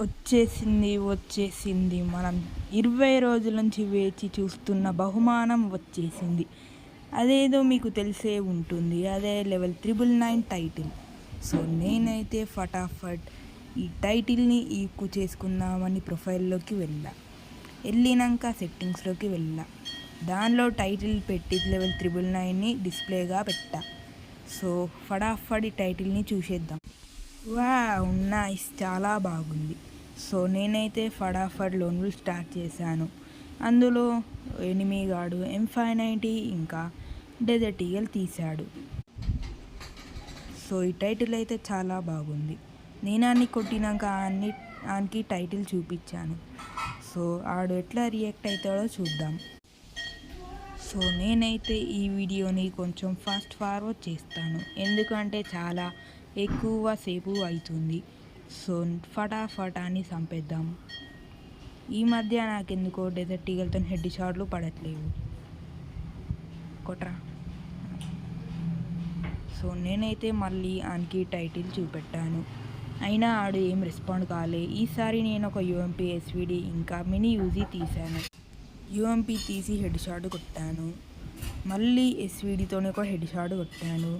వచ్చేసింది మనం 20 రోజుల నుంచి వేచి చూస్తున్న బహుమానం వచ్చేసింది. అదేదో మీకు తెలిసే ఉంటుంది, అదే లెవెల్ 999 టైటిల్. సో నేనైతే ఫటాఫట్ ఈ టైటిల్ని ఈక్కు చేసుకుందామని ప్రొఫైల్లోకి వెళ్ళినాక సెట్టింగ్స్లోకి దానిలో టైటిల్ పెట్టి లెవెల్ 999ని డిస్ప్లేగా పెట్టా. సో ఫటాఫట్ ఈ టైటిల్ని చూసేద్దాం. వావ్, నైస్, చాలా బాగుంది. సో నేనైతే ఫటాఫట్ లోన్లు స్టార్ట్ చేశాను. అందులో ఎనిమిగాడు M590 ఇంకా డెజర్ట్ ఈగల్ తీశాడు. సో ఈ టైటిల్ అయితే చాలా బాగుంది. నేను అన్ని కొట్టినాక ఆనికి టైటిల్ చూపించాను. సో ఆడు ఎట్లా రియాక్ట్ అవుతాడో చూద్దాం. సో నేనైతే ఈ వీడియోని కొంచెం ఫాస్ట్ ఫార్వర్డ్ చేస్తాను, ఎందుకంటే చాలా ఎక్కువ సేపు అవుతుంది. సో ఫటాఫటాన్ని చంపేద్దాం. ఈ మధ్య నాకెందుకో డెజర్ట్ ఈగల్తో హెడ్ షాట్లు పడట్లేవు. కొట్రా. సో నేనైతే మళ్ళీ ఆనికి టైటిల్ చూపెట్టాను, అయినా ఆడు ఏం రెస్పాండ్ కాలే. ఈసారి నేను ఒక UMP SVD ఇంకా మినీ యూజీ తీశాను. UMP తీసి హెడ్ షాట్ కొట్టాను, మళ్ళీ SVDతోనే ఒక హెడ్ షాట్ కొట్టాను.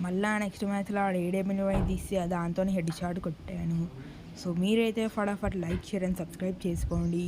మళ్ళీ నెక్స్ట్ మ్యాచ్లో ఆడు AWM తీసి దాంతో హెడ్ షాట్ కొట్టాను. సో మీరైతే ఫటాఫట్ లైక్, షేర్ అండ్ సబ్స్క్రైబ్ చేసుకోండి.